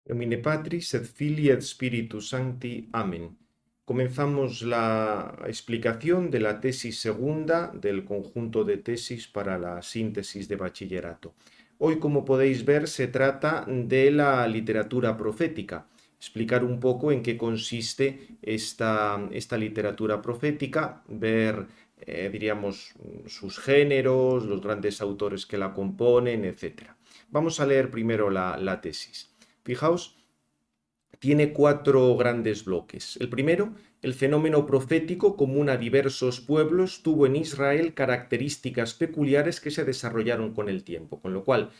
Domine Patris et Filii et Spiritus Sancti. Amén. Comenzamos la explicación de la tesis segunda del conjunto de tesis para la síntesis de bachillerato. Hoy, como podéis ver, se trata de la literatura profética. Explicar un poco en qué consiste esta literatura profética, ver, diríamos, sus géneros, los grandes autores que la componen, etc. Vamos a leer primero la tesis. Fijaos, tiene cuatro grandes bloques. El primero, el fenómeno profético común a diversos pueblos tuvo en Israel características peculiares que se desarrollaron con el tiempo, con lo cual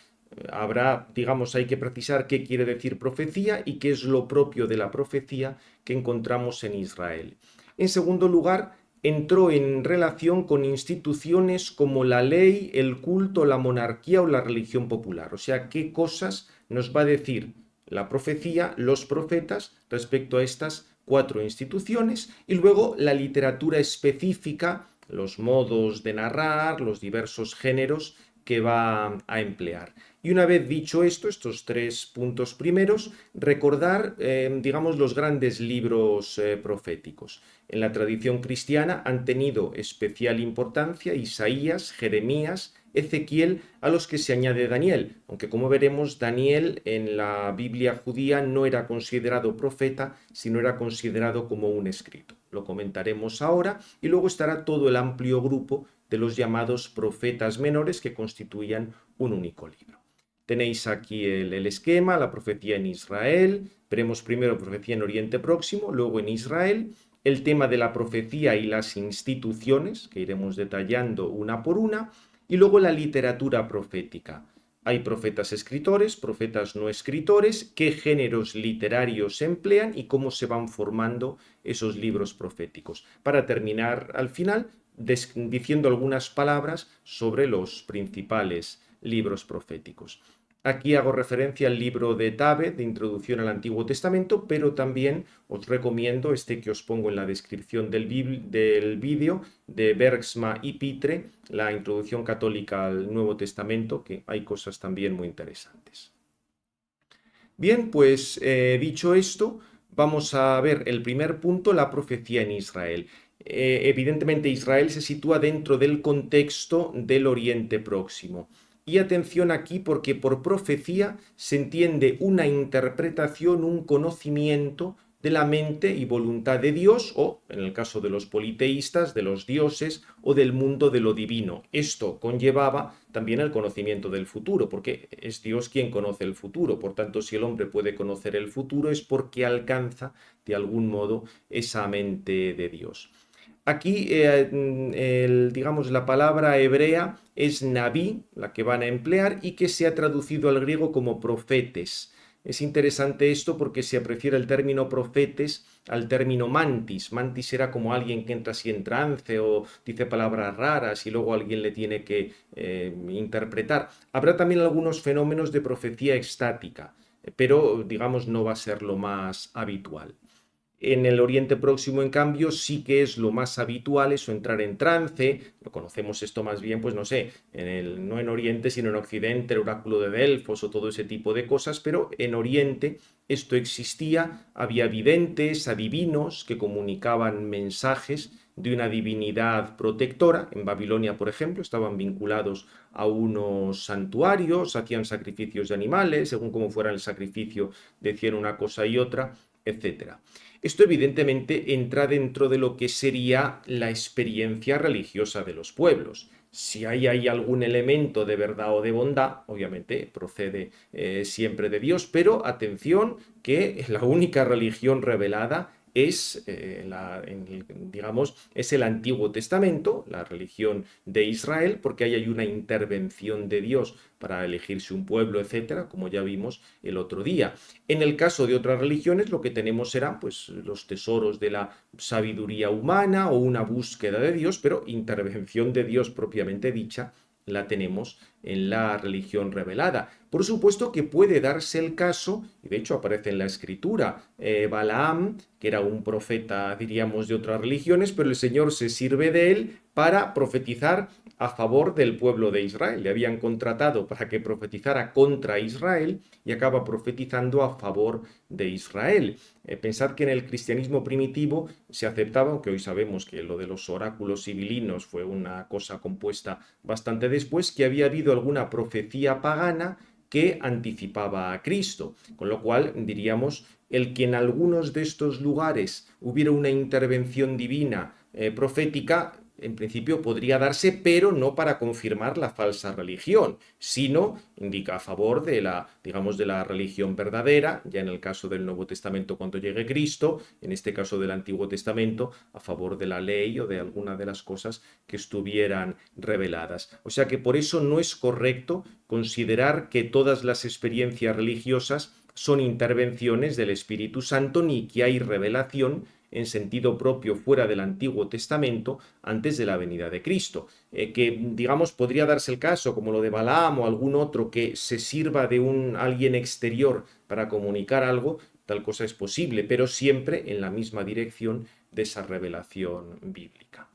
hay que precisar qué quiere decir profecía y qué es lo propio de la profecía que encontramos en Israel. En segundo lugar, entró en relación con instituciones como la ley, el culto, la monarquía o la religión popular. O sea, qué cosas nos va a decir la profecía, los profetas, respecto a estas cuatro instituciones, y luego la literatura específica, los modos de narrar, los diversos géneros que va a emplear. Y una vez dicho esto, estos tres puntos primeros, recordar, digamos, los grandes libros proféticos. En la tradición cristiana han tenido especial importancia Isaías, Jeremías, Ezequiel, a los que se añade Daniel, aunque como veremos, Daniel en la Biblia judía no era considerado profeta, sino era considerado como un escrito. Lo comentaremos ahora y luego estará todo el amplio grupo de los llamados profetas menores que constituían un único libro. Tenéis aquí el esquema, la profecía en Israel, veremos primero profecía en Oriente Próximo, luego en Israel, el tema de la profecía y las instituciones, que iremos detallando una por una, y luego la literatura profética. Hay profetas escritores, profetas no escritores, qué géneros literarios se emplean y cómo se van formando esos libros proféticos. Para terminar al final diciendo algunas palabras sobre los principales libros proféticos. Aquí hago referencia al libro de Tabet, de Introducción al Antiguo Testamento, pero también os recomiendo este que os pongo en la descripción del vídeo de Bergsma y Pitre, la Introducción Católica al Nuevo Testamento, que hay cosas también muy interesantes. Bien, pues dicho esto, vamos a ver el primer punto, la profecía en Israel. Evidentemente Israel se sitúa dentro del contexto del Oriente Próximo. Y atención aquí porque por profecía se entiende una interpretación, un conocimiento de la mente y voluntad de Dios o, en el caso de los politeístas, de los dioses o del mundo de lo divino. Esto conllevaba también el conocimiento del futuro, porque es Dios quien conoce el futuro. Por tanto, si el hombre puede conocer el futuro es porque alcanza de algún modo esa mente de Dios. Aquí, digamos, la palabra hebrea es naví, la que van a emplear, y que se ha traducido al griego como profetes. Es interesante esto porque se prefiere el término profetes al término mantis. Mantis era como alguien que entra así en trance o dice palabras raras y luego alguien le tiene que interpretar. Habrá también algunos fenómenos de profecía extática, pero digamos no va a ser lo más habitual. En el Oriente Próximo, en cambio, sí que es lo más habitual eso, entrar en trance. Lo conocemos esto más bien, pues no sé, no en Oriente, sino en Occidente, el oráculo de Delfos o todo ese tipo de cosas, pero en Oriente esto existía, había videntes, adivinos que comunicaban mensajes de una divinidad protectora. En Babilonia, por ejemplo, estaban vinculados a unos santuarios, hacían sacrificios de animales, según cómo fuera el sacrificio, decían una cosa y otra, etcétera. Esto evidentemente entra dentro de lo que sería la experiencia religiosa de los pueblos. Si hay algún elemento de verdad o de bondad, obviamente procede siempre de Dios, pero atención que la única religión revelada es, digamos, es el Antiguo Testamento, la religión de Israel, porque ahí hay una intervención de Dios para elegirse un pueblo, etcétera, como ya vimos el otro día. En el caso de otras religiones, lo que tenemos serán pues, los tesoros de la sabiduría humana o una búsqueda de Dios, pero intervención de Dios propiamente dicha la tenemos en la religión revelada. Por supuesto que puede darse el caso, y de hecho aparece en la escritura, Balaam, que era un profeta, diríamos, de otras religiones, pero el Señor se sirve de él para profetizar a favor del pueblo de Israel. Le habían contratado para que profetizara contra Israel y acaba profetizando a favor de Israel. Pensad que en el cristianismo primitivo se aceptaba, aunque hoy sabemos que lo de los oráculos sibilinos fue una cosa compuesta bastante después, que había habido alguna profecía pagana que anticipaba a Cristo, con lo cual diríamos el que en algunos de estos lugares hubiera una intervención divina profética, en principio podría darse, pero no para confirmar la falsa religión, sino indica a favor de la, digamos, de la religión verdadera, ya en el caso del Nuevo Testamento cuando llegue Cristo, en este caso del Antiguo Testamento, a favor de la ley o de alguna de las cosas que estuvieran reveladas. O sea que por eso no es correcto considerar que todas las experiencias religiosas son intervenciones del Espíritu Santo ni que hay revelación en sentido propio fuera del Antiguo Testamento antes de la venida de Cristo. Que, digamos, podría darse el caso, como lo de Balaam o algún otro, que se sirva de alguien exterior para comunicar algo, tal cosa es posible, pero siempre en la misma dirección de esa revelación bíblica.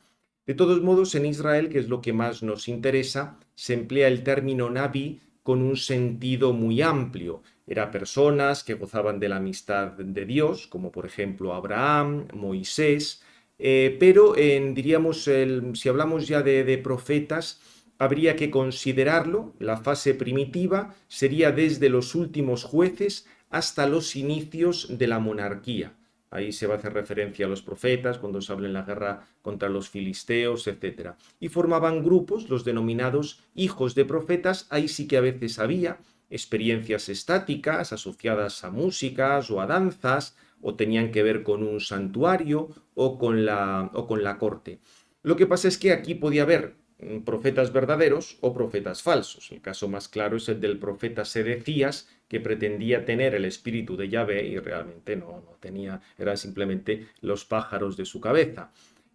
De todos modos, en Israel, que es lo que más nos interesa, se emplea el término Naví con un sentido muy amplio. Eran personas que gozaban de la amistad de Dios, como por ejemplo Abraham, Moisés, pero diríamos, si hablamos ya de profetas, habría que considerarlo, la fase primitiva sería desde los últimos jueces hasta los inicios de la monarquía. Ahí se va a hacer referencia a los profetas cuando se habla en la guerra contra los filisteos, etc. Y formaban grupos, los denominados hijos de profetas. Ahí sí que a veces había experiencias estáticas asociadas a músicas o a danzas, o tenían que ver con un santuario o con la corte. Lo que pasa es que aquí podía haber profetas verdaderos o profetas falsos. El caso más claro es el del profeta Sedecías, que pretendía tener el espíritu de Yahvé y realmente no tenía, eran simplemente los pájaros de su cabeza.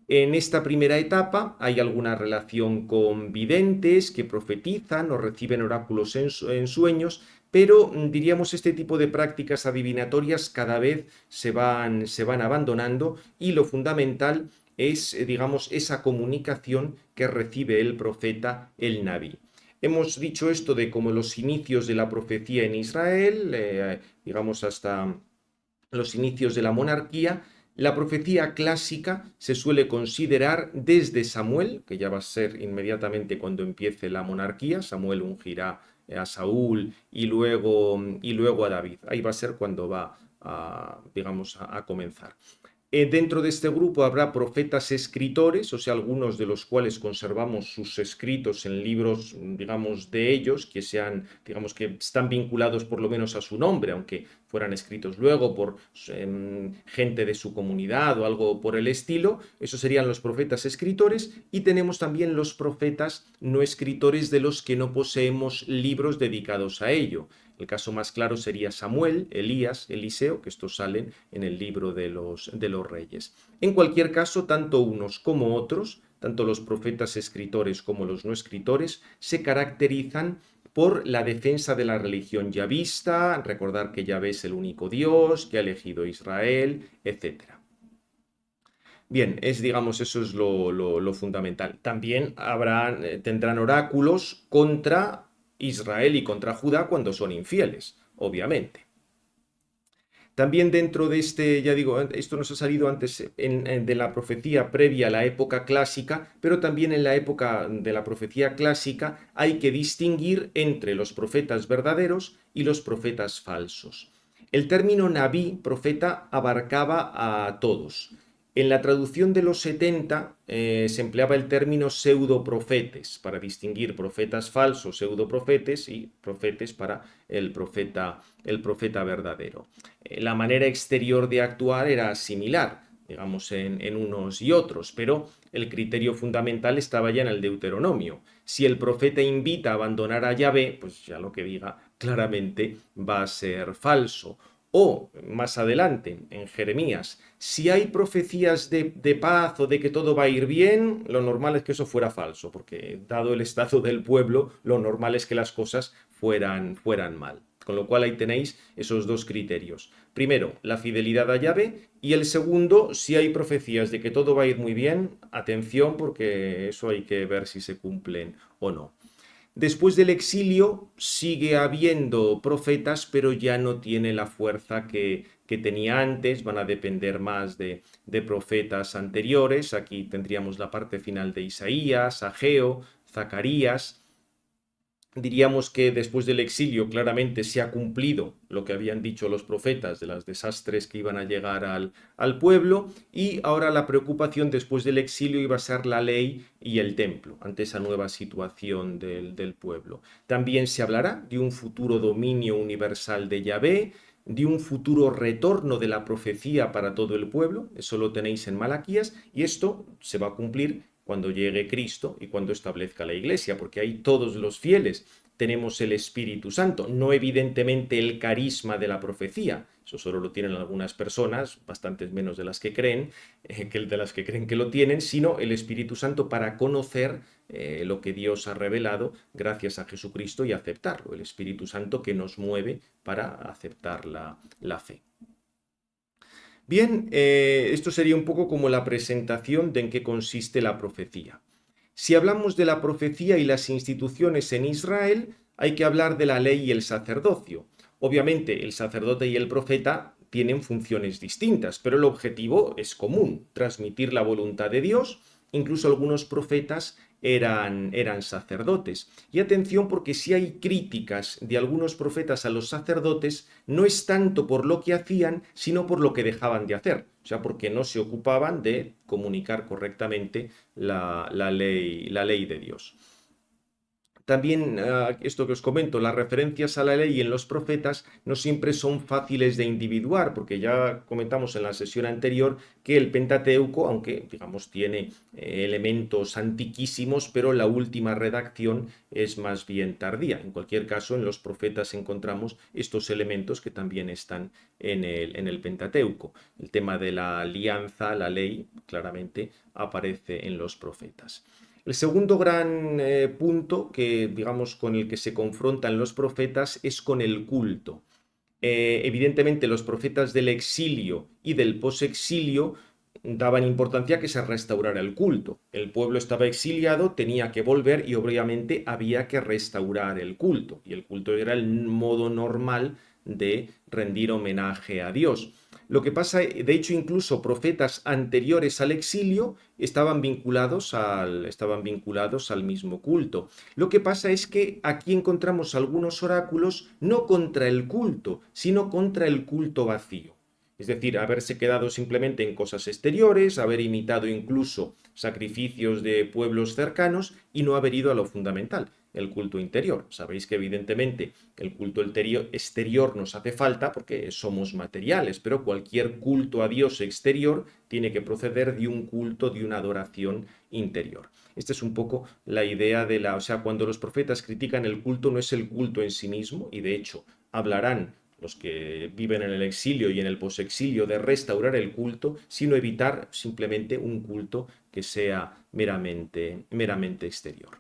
En esta primera etapa hay alguna relación con videntes que profetizan o reciben oráculos en sueños, pero diríamos este tipo de prácticas adivinatorias cada vez se van abandonando y lo fundamental es, digamos, esa comunicación que recibe el profeta, el Naví. Hemos dicho esto de como los inicios de la profecía en Israel, digamos hasta los inicios de la monarquía. La profecía clásica se suele considerar desde Samuel, que ya va a ser inmediatamente cuando empiece la monarquía. Samuel ungirá a Saúl y luego a David. Ahí va a ser cuando va digamos, a comenzar. Dentro de este grupo habrá profetas escritores, o sea, algunos de los cuales conservamos sus escritos en libros, digamos, de ellos, que sean, digamos, que están vinculados por lo menos a su nombre, aunque fueran escritos luego por gente de su comunidad o algo por el estilo. Esos serían los profetas escritores, y tenemos también los profetas no escritores, de los que no poseemos libros dedicados a ello. El caso más claro sería Samuel, Elías, Eliseo, que estos salen en el libro de los reyes. En cualquier caso, tanto unos como otros, tanto los profetas escritores como los no escritores, se caracterizan por la defensa de la religión yavista, recordar que Yahvé es el único Dios, que ha elegido Israel, etc. Bien, digamos, eso es lo fundamental. También tendrán oráculos contra Israel y contra Judá cuando son infieles, obviamente. También dentro de ya digo, esto nos ha salido antes de la profecía previa a la época clásica, pero también en la época de la profecía clásica hay que distinguir entre los profetas verdaderos y los profetas falsos. El término Naví, profeta, abarcaba a todos. En la traducción de los 70 se empleaba el término pseudoprofetes para distinguir profetas falsos, pseudoprofetes, y profetes para el profeta verdadero. La manera exterior de actuar era similar, digamos, en unos y otros, pero el criterio fundamental estaba ya en el Deuteronomio. Si el profeta invita a abandonar a Yahvé, pues ya lo que diga claramente va a ser falso. O, más adelante, en Jeremías, si hay profecías de paz o de que todo va a ir bien, lo normal es que eso fuera falso, porque dado el estado del pueblo, lo normal es que las cosas fueran mal. Con lo cual ahí tenéis esos dos criterios. Primero, la fidelidad a Yahvé, y el segundo, si hay profecías de que todo va a ir muy bien, atención porque eso hay que ver si se cumplen o no. Después del exilio sigue habiendo profetas, pero ya no tiene la fuerza que tenía antes, van a depender más de profetas anteriores. Aquí tendríamos la parte final de Isaías, Ageo, Zacarías. Diríamos que después del exilio claramente se ha cumplido lo que habían dicho los profetas de los desastres que iban a llegar al pueblo, y ahora la preocupación después del exilio iba a ser la ley y el templo ante esa nueva situación del pueblo. También se hablará de un futuro dominio universal de Yahvé, de un futuro retorno de la profecía para todo el pueblo, eso lo tenéis en Malaquías, y esto se va a cumplir cuando llegue Cristo y cuando establezca la iglesia, porque ahí todos los fieles tenemos el Espíritu Santo, no evidentemente el carisma de la profecía, eso solo lo tienen algunas personas, bastantes menos de las que creen, de las que creen que lo tienen, sino el Espíritu Santo para conocer lo que Dios ha revelado gracias a Jesucristo y aceptarlo, el Espíritu Santo que nos mueve para aceptar la fe. Bien, esto sería un poco como la presentación de en qué consiste la profecía. Si hablamos de la profecía y las instituciones en Israel, hay que hablar de la ley y el sacerdocio. Obviamente, el sacerdote y el profeta tienen funciones distintas, pero el objetivo es común, transmitir la voluntad de Dios. Incluso algunos profetas eran sacerdotes. Y atención, porque si hay críticas de algunos profetas a los sacerdotes, no es tanto por lo que hacían, sino por lo que dejaban de hacer. O sea, porque no se ocupaban de comunicar correctamente la ley de Dios. También esto que os comento, las referencias a la ley en los profetas no siempre son fáciles de individuar, porque ya comentamos en la sesión anterior que el Pentateuco, aunque digamos tiene elementos antiquísimos, pero la última redacción es más bien tardía. En cualquier caso, en los profetas encontramos estos elementos que también están en el Pentateuco. El tema de la alianza, la ley, claramente aparece en los profetas. El segundo gran punto que, digamos, con el que se confrontan los profetas es con el culto. Evidentemente, los profetas del exilio y del posexilio daban importancia a que se restaurara el culto. El pueblo estaba exiliado, tenía que volver y obviamente había que restaurar el culto. Y el culto era el modo normal de rendir homenaje a Dios. Lo que pasa, de hecho, incluso profetas anteriores al exilio estaban vinculados al mismo culto. Lo que pasa es que aquí encontramos algunos oráculos no contra el culto, sino contra el culto vacío. Es decir, haberse quedado simplemente en cosas exteriores, haber imitado incluso sacrificios de pueblos cercanos y no haber ido a lo fundamental, el culto interior. Sabéis que evidentemente el culto exterior nos hace falta porque somos materiales, pero cualquier culto a Dios exterior tiene que proceder de un culto, de una adoración interior. Esta es un poco la idea o sea, cuando los profetas critican el culto, no es el culto en sí mismo, y de hecho hablarán los que viven en el exilio y en el posexilio de restaurar el culto, sino evitar simplemente un culto que sea meramente exterior.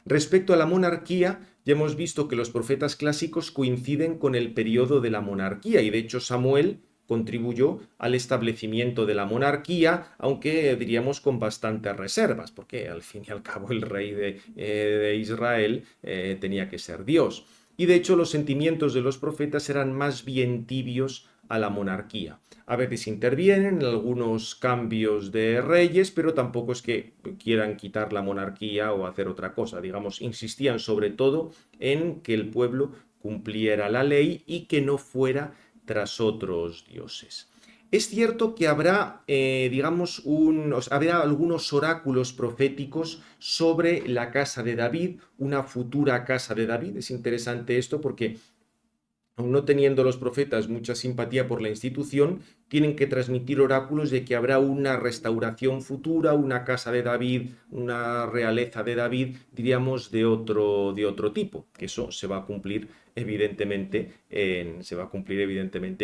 Respecto a la monarquía, ya hemos visto que los profetas clásicos coinciden con el periodo de la monarquía, y de hecho Samuel contribuyó al establecimiento de la monarquía, aunque diríamos con bastantes reservas, porque al fin y al cabo el rey de Israel tenía que ser Dios. Y de hecho los sentimientos de los profetas eran más bien tibios a la monarquía. A veces intervienen en algunos cambios de reyes, pero tampoco es que quieran quitar la monarquía o hacer otra cosa. Digamos, insistían sobre todo en que el pueblo cumpliera la ley y que no fuera tras otros dioses. Es cierto que habrá, digamos, habrá algunos oráculos proféticos sobre la casa de David, una futura casa de David. Es interesante esto porque, aun no teniendo los profetas mucha simpatía por la institución, tienen que transmitir oráculos de que habrá una restauración futura, una casa de David, una realeza de David, diríamos, de otro tipo, que eso se va a cumplir evidentemente,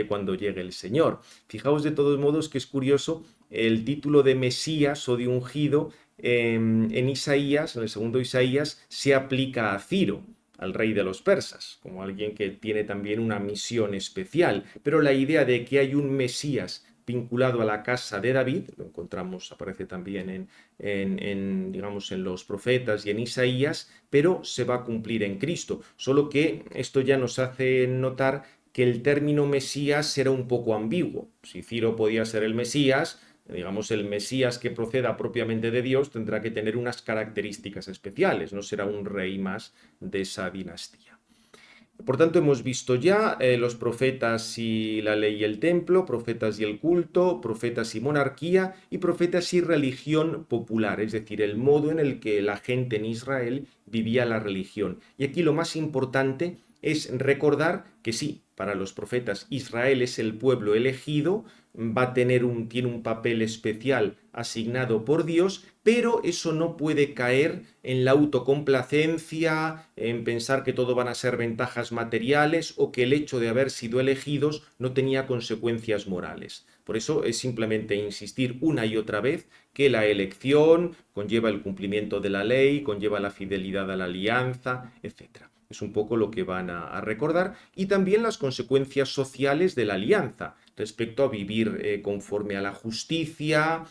cuando llegue el Señor. Fijaos de todos modos que es curioso el título de Mesías o de ungido en Isaías, en el segundo Isaías, se aplica a Ciro. al rey de los persas, como alguien que tiene también una misión especial. Pero la idea de que hay un Mesías vinculado a la casa de David, lo encontramos, aparece también digamos, en los profetas y en Isaías, pero se va a cumplir en Cristo. Solo que esto ya nos hace notar que el término Mesías era un poco ambiguo. Si Ciro podía ser el Mesías, digamos, el Mesías que proceda propiamente de Dios tendrá que tener unas características especiales, no será un rey más de esa dinastía. Por tanto, hemos visto ya los profetas y la ley y el templo, profetas y el culto, profetas y monarquía y profetas y religión popular, es decir, el modo en el que la gente en Israel vivía la religión. Y aquí lo más importante es recordar que sí, para los profetas Israel es el pueblo elegido, tiene un papel especial asignado por Dios, pero eso no puede caer en la autocomplacencia, en pensar que todo van a ser ventajas materiales o que el hecho de haber sido elegidos no tenía consecuencias morales. Por eso es simplemente insistir una y otra vez que la elección conlleva el cumplimiento de la ley, conlleva la fidelidad a la alianza, etc. Es un poco lo que van a recordar y también las consecuencias sociales de la alianza respecto a vivir conforme a la justicia,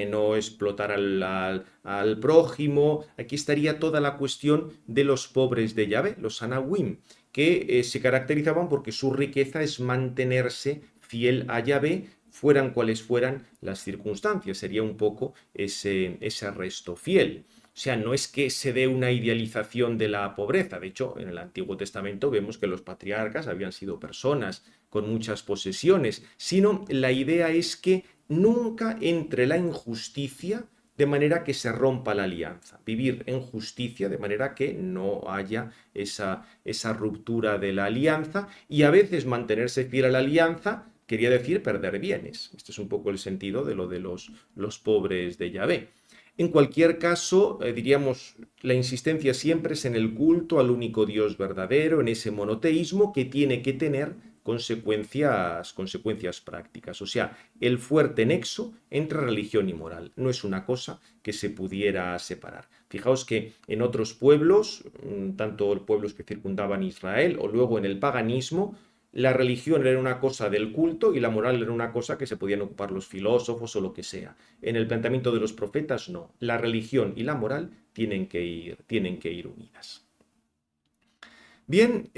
no explotar al prójimo. Aquí estaría toda la cuestión de los pobres de Yahvé, los Anawim, que se caracterizaban porque su riqueza es mantenerse fiel a Yahvé, fueran cuales fueran las circunstancias. Sería un poco ese resto fiel. O sea, no es que se dé una idealización de la pobreza. De hecho, en el Antiguo Testamento vemos que los patriarcas habían sido personas con muchas posesiones, sino la idea es que nunca entre la injusticia de manera que se rompa la alianza. Vivir en justicia de manera que no haya esa ruptura de la alianza y a veces mantenerse fiel a la alianza quería decir perder bienes. Este es un poco el sentido de lo de los pobres de Yahvé. En cualquier caso, diríamos, la insistencia siempre es en el culto al único Dios verdadero, en ese monoteísmo que tiene que tener consecuencias prácticas. O sea, el fuerte nexo entre religión y moral. No es una cosa que se pudiera separar. Fijaos que en otros pueblos, tanto pueblos que circundaban Israel o luego en el paganismo, la religión era una cosa del culto y la moral era una cosa que se podían ocupar los filósofos o lo que sea. En el planteamiento de los profetas, no. La religión y la moral tienen que ir unidas. Bien,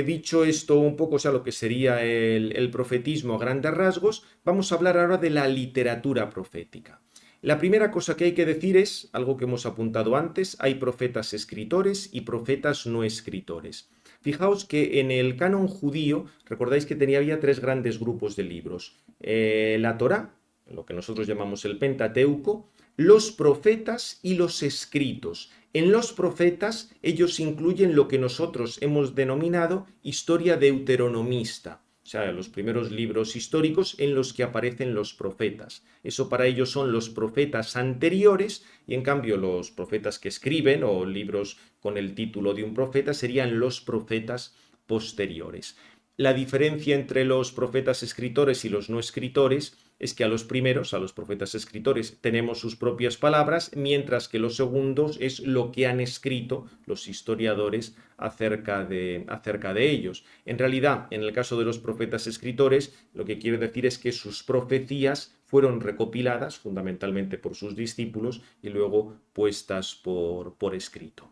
dicho esto un poco, o sea, lo que sería el profetismo a grandes rasgos, vamos a hablar ahora de la literatura profética. La primera cosa que hay que decir es, algo que hemos apuntado antes, hay profetas escritores y profetas no escritores. Fijaos que en el canon judío, recordáis que había tres grandes grupos de libros. La Torá, lo que nosotros llamamos el Pentateuco, los profetas y los escritos. En los profetas ellos incluyen lo que nosotros hemos denominado historia deuteronomista, o sea, los primeros libros históricos en los que aparecen los profetas. Eso para ellos son los profetas anteriores y en cambio los profetas que escriben o libros con el título de un profeta serían los profetas posteriores. La diferencia entre los profetas escritores y los no escritores es que a los primeros, a los profetas escritores, tenemos sus propias palabras, mientras que los segundos es lo que han escrito los historiadores acerca de ellos. En realidad, en el caso de los profetas escritores, lo que quiere decir es que sus profecías fueron recopiladas fundamentalmente por sus discípulos y luego puestas por escrito.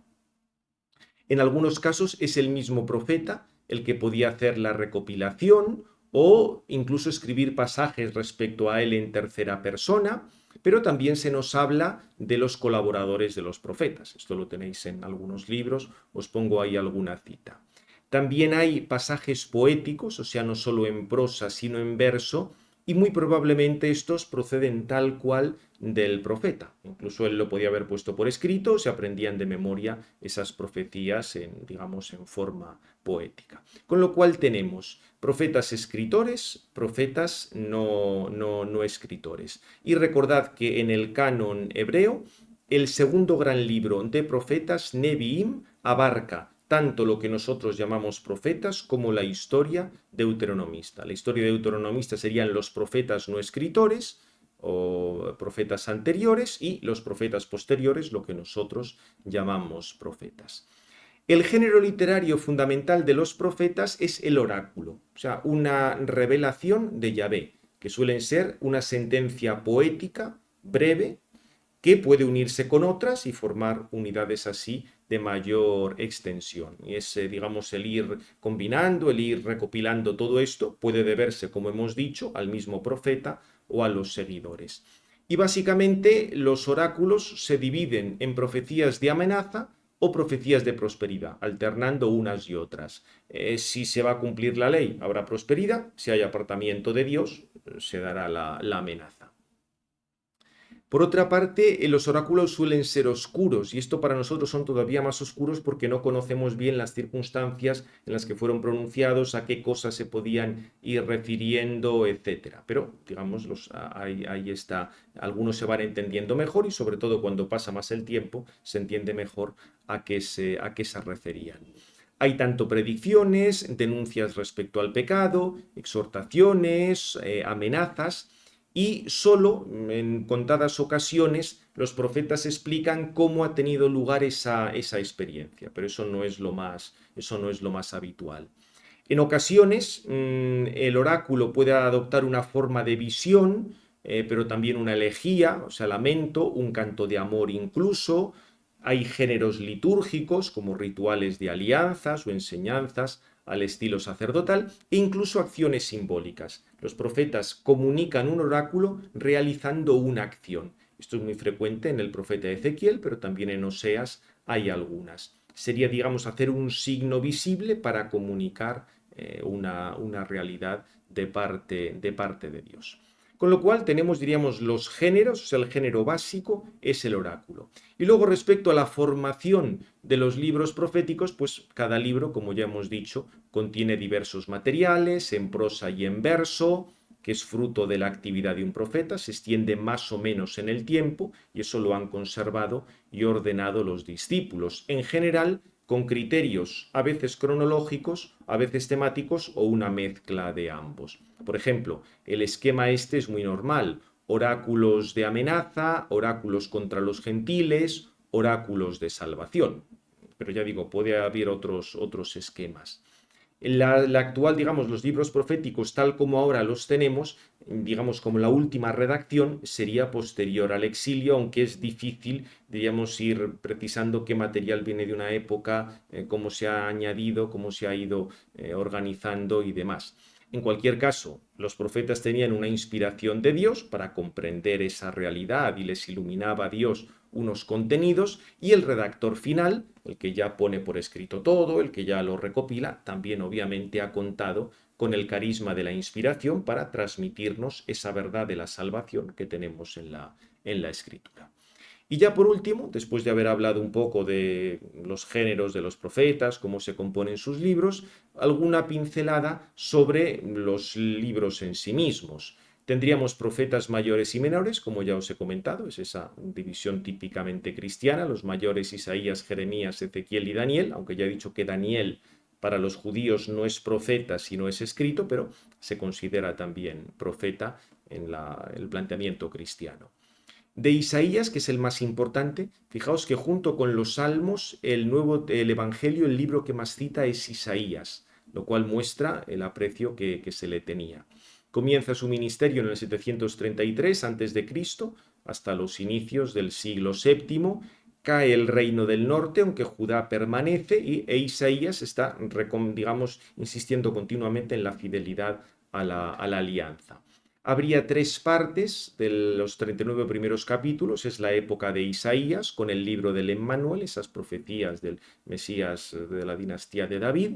En algunos casos es el mismo profeta el que podía hacer la recopilación o incluso escribir pasajes respecto a él en tercera persona, pero también se nos habla de los colaboradores de los profetas. Esto lo tenéis en algunos libros, os pongo ahí alguna cita. También hay pasajes poéticos, o sea, no solo en prosa, sino en verso, y muy probablemente estos proceden tal cual del profeta. Incluso él lo podía haber puesto por escrito, se aprendían de memoria esas profecías digamos, en forma poética. Con lo cual tenemos profetas escritores, profetas no escritores. Y recordad que en el canon hebreo, el segundo gran libro de profetas, Nevi'im, abarca tanto lo que nosotros llamamos profetas como la historia deuteronomista. La historia deuteronomista serían los profetas no escritores o profetas anteriores y los profetas posteriores, lo que nosotros llamamos profetas. El género literario fundamental de los profetas es el oráculo, o sea, una revelación de Yahvé, que suelen ser una sentencia poética, breve, que puede unirse con otras y formar unidades así de mayor extensión. Y ese, digamos, el ir combinando, el ir recopilando todo esto puede deberse, como hemos dicho, al mismo profeta o a los seguidores. Y básicamente los oráculos se dividen en profecías de amenaza o profecías de prosperidad, alternando unas y otras. Si se va a cumplir la ley, habrá prosperidad; si hay apartamiento de Dios, se dará la amenaza. Por otra parte, los oráculos suelen ser oscuros, y esto para nosotros son todavía más oscuros porque no conocemos bien las circunstancias en las que fueron pronunciados, a qué cosas se podían ir refiriendo, etc. Pero, digamos, ahí está. Algunos se van entendiendo mejor y sobre todo cuando pasa más el tiempo se entiende mejor a qué se referían. Hay tanto predicciones, denuncias respecto al pecado, exhortaciones, amenazas, y solo en contadas ocasiones los profetas explican cómo ha tenido lugar esa experiencia, pero eso no es lo más habitual. En ocasiones el oráculo puede adoptar una forma de visión, pero también una elegía, o sea, lamento, un canto de amor incluso. Hay géneros litúrgicos como rituales de alianzas o enseñanzas al estilo sacerdotal e incluso acciones simbólicas. Los profetas comunican un oráculo realizando una acción. Esto es muy frecuente en el profeta Ezequiel, pero también en Oseas hay algunas. Sería, digamos, hacer un signo visible para comunicar una realidad de parte de Dios. Con lo cual tenemos, diríamos, los géneros, o sea, el género básico es el oráculo. Y luego respecto a la formación de los libros proféticos, pues cada libro, como ya hemos dicho, contiene diversos materiales, en prosa y en verso, que es fruto de la actividad de un profeta, se extiende más o menos en el tiempo, y eso lo han conservado y ordenado los discípulos. En general, con criterios a veces cronológicos, a veces temáticos o una mezcla de ambos. Por ejemplo, el esquema este es muy normal: oráculos de amenaza, oráculos contra los gentiles, oráculos de salvación. Pero ya digo, puede haber otros esquemas. La actual, digamos, los libros proféticos tal como ahora los tenemos, digamos, como la última redacción, sería posterior al exilio, aunque es difícil, diríamos, ir precisando qué material viene de una época, cómo se ha añadido, cómo se ha ido organizando y demás. En cualquier caso, los profetas tenían una inspiración de Dios para comprender esa realidad y les iluminaba a Dios unos contenidos, y el redactor final, el que ya pone por escrito todo, el que ya lo recopila, también obviamente ha contado con el carisma de la inspiración para transmitirnos esa verdad de la salvación que tenemos en la escritura. Y ya por último, después de haber hablado un poco de los géneros de los profetas, cómo se componen sus libros, alguna pincelada sobre los libros en sí mismos. Tendríamos profetas mayores y menores, como ya os he comentado, es esa división típicamente cristiana: los mayores Isaías, Jeremías, Ezequiel y Daniel, aunque ya he dicho que Daniel para los judíos no es profeta sino es escrito, pero se considera también profeta en el planteamiento cristiano. De Isaías, que es el más importante, fijaos que junto con los Salmos, el Evangelio, el libro que más cita es Isaías, lo cual muestra el aprecio que se le tenía. Comienza su ministerio en el 733 a.C., hasta los inicios del siglo VII. Cae el reino del norte, aunque Judá permanece, e Isaías está, digamos, insistiendo continuamente en la fidelidad a la alianza. Habría tres partes de los 39 primeros capítulos. Es la época de Isaías, con el libro del Emmanuel, esas profecías del Mesías de la dinastía de David,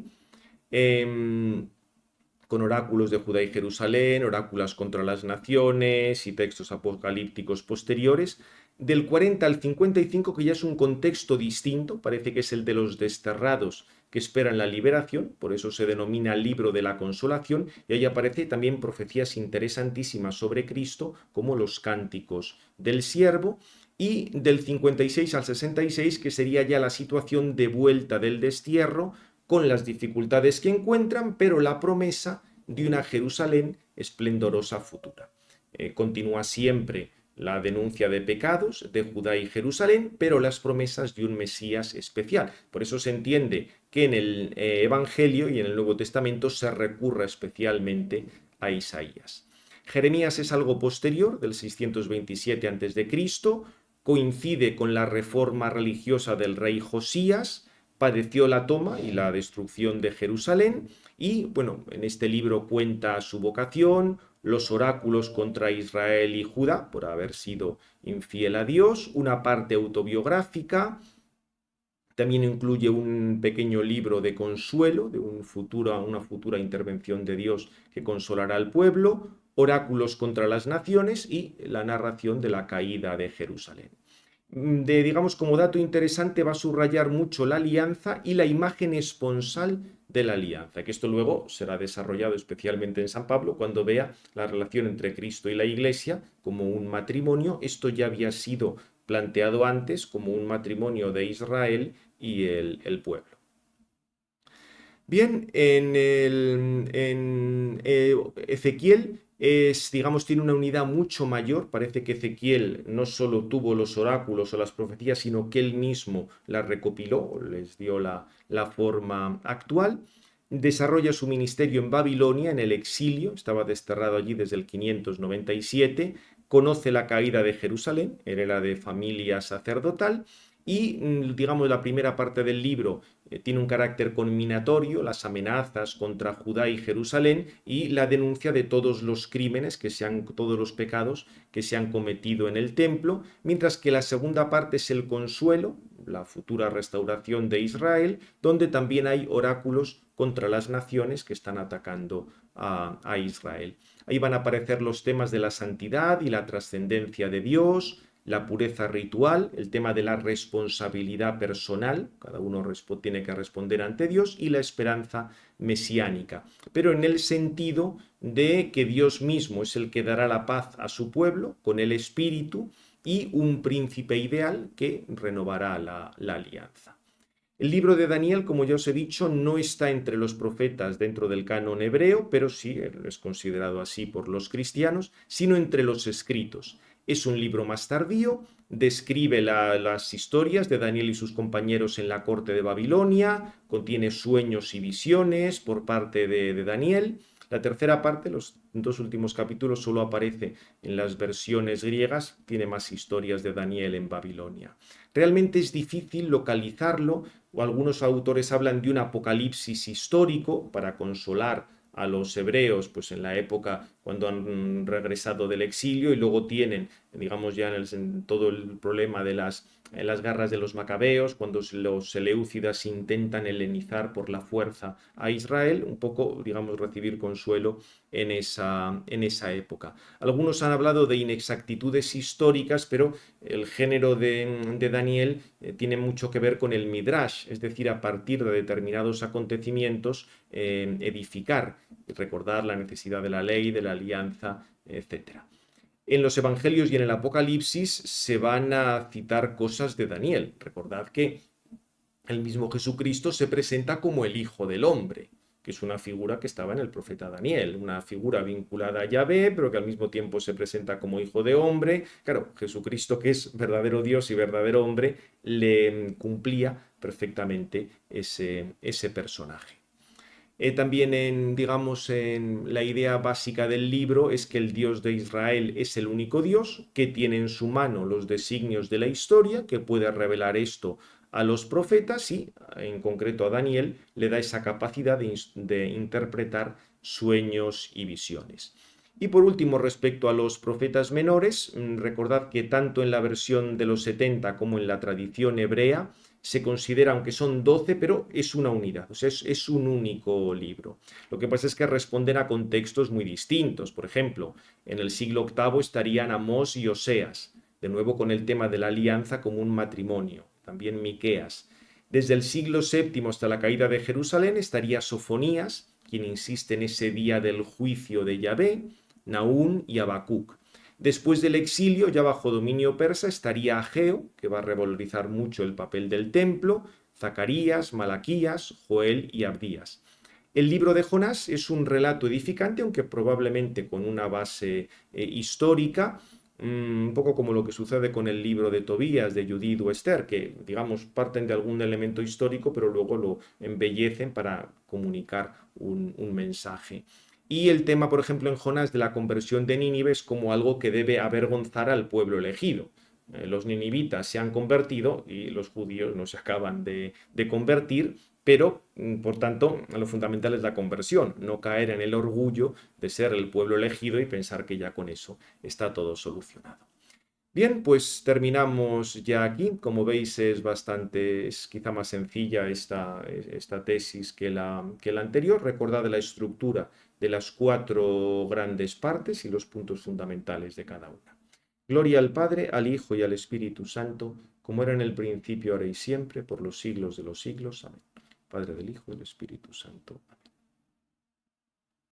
con oráculos de Judá y Jerusalén, oráculos contra las naciones y textos apocalípticos posteriores. Del 40 al 55, que ya es un contexto distinto, parece que es el de los desterrados que esperan la liberación, por eso se denomina libro de la consolación, y ahí aparece también profecías interesantísimas sobre Cristo, como los cánticos del siervo. Y del 56 al 66, que sería ya la situación de vuelta del destierro, con las dificultades que encuentran, pero la promesa de una Jerusalén esplendorosa futura. Continúa siempre la denuncia de pecados de Judá y Jerusalén, pero las promesas de un Mesías especial. Por eso se entiende que en el Evangelio y en el Nuevo Testamento se recurra especialmente a Isaías. Jeremías es algo posterior, del 627 a.C., coincide con la reforma religiosa del rey Josías, padeció la toma y la destrucción de Jerusalén y, bueno, en este libro cuenta su vocación, los oráculos contra Israel y Judá por haber sido infiel a Dios, una parte autobiográfica, también incluye un pequeño libro de consuelo, de una futura intervención de Dios que consolará al pueblo, oráculos contra las naciones y la narración de la caída de Jerusalén. Digamos, como dato interesante, va a subrayar mucho la alianza y la imagen esponsal de la alianza, que esto luego será desarrollado especialmente en San Pablo cuando vea la relación entre Cristo y la Iglesia como un matrimonio. Esto ya había sido planteado antes como un matrimonio de Israel y el pueblo. Bien, en Ezequiel digamos, tiene una unidad mucho mayor. Parece que Ezequiel no solo tuvo los oráculos o las profecías, sino que él mismo las recopiló, les dio la forma actual. Desarrolla su ministerio en Babilonia, en el exilio, estaba desterrado allí desde el 597, conoce la caída de Jerusalén, era de familia sacerdotal, y, digamos, la primera parte del libro tiene un carácter conminatorio, las amenazas contra Judá y Jerusalén y la denuncia de todos los crímenes, todos los pecados que se han cometido en el templo, mientras que la segunda parte es el consuelo, la futura restauración de Israel, donde también hay oráculos contra las naciones que están atacando a Israel. Ahí van a aparecer los temas de la santidad y la trascendencia de Dios, la pureza ritual, el tema de la responsabilidad personal, cada uno tiene que responder ante Dios, y la esperanza mesiánica, pero en el sentido de que Dios mismo es el que dará la paz a su pueblo con el Espíritu y un príncipe ideal que renovará la alianza. El libro de Daniel, como ya os he dicho, no está entre los profetas dentro del canon hebreo, pero sí es considerado así por los cristianos, sino entre los escritos. Es un libro más tardío, describe las historias de Daniel y sus compañeros en la corte de Babilonia, contiene sueños y visiones por parte de Daniel. La tercera parte, los dos últimos capítulos, solo aparece en las versiones griegas, tiene más historias de Daniel en Babilonia. Realmente es difícil localizarlo, o algunos autores hablan de un apocalipsis histórico para consolar a los hebreos pues en la época cuando han regresado del exilio, y luego tienen, digamos, ya en todo el problema de las garras de los macabeos, cuando los seleucidas intentan helenizar por la fuerza a Israel, un poco, digamos, recibir consuelo en esa época. Algunos han hablado de inexactitudes históricas, pero el género de Daniel tiene mucho que ver con el midrash, es decir, a partir de determinados acontecimientos edificar, recordar la necesidad de la ley, de la alianza, etc. En los evangelios y en el Apocalipsis se van a citar cosas de Daniel. Recordad que el mismo Jesucristo se presenta como el Hijo del Hombre, que es una figura que estaba en el profeta Daniel, una figura vinculada a Yahvé, pero que al mismo tiempo se presenta como Hijo de Hombre. Claro, Jesucristo, que es verdadero Dios y verdadero hombre, le cumplía perfectamente ese personaje. También digamos, en la idea básica del libro es que el Dios de Israel es el único Dios, que tiene en su mano los designios de la historia, que puede revelar esto a los profetas y, en concreto a Daniel, le da esa capacidad de interpretar sueños y visiones. Y por último, respecto a los profetas menores, recordad que tanto en la versión de los 70 como en la tradición hebrea, se considera, aunque son 12, pero es una unidad, o sea, es un único libro. Lo que pasa es que responden a contextos muy distintos. Por ejemplo, en el siglo VIII estarían Amós y Oseas, de nuevo con el tema de la alianza como un matrimonio, también Miqueas. Desde el siglo VII hasta la caída de Jerusalén estaría Sofonías, quien insiste en ese día del juicio de Yahvé, Nahum y Habacuc. Después del exilio, ya bajo dominio persa, estaría Ageo, que va a revalorizar mucho el papel del templo, Zacarías, Malaquías, Joel y Abdías. El libro de Jonás es un relato edificante, aunque probablemente con una base histórica, un poco como lo que sucede con el libro de Tobías, de Judith o Esther, que, digamos, parten de algún elemento histórico, pero luego lo embellecen para comunicar un mensaje. Y el tema, por ejemplo, en Jonás de la conversión de Nínive es como algo que debe avergonzar al pueblo elegido. Los ninivitas se han convertido y los judíos no se acaban de convertir, pero por tanto lo fundamental es la conversión, no caer en el orgullo de ser el pueblo elegido y pensar que ya con eso está todo solucionado. Bien, pues terminamos ya aquí. Como veis es quizá más sencilla esta tesis que la anterior. Recordad la estructura de las cuatro grandes partes y los puntos fundamentales de cada una. Gloria al Padre, al Hijo y al Espíritu Santo, como era en el principio, ahora y siempre, por los siglos de los siglos. Amén. Padre, del Hijo y del Espíritu Santo. Amén.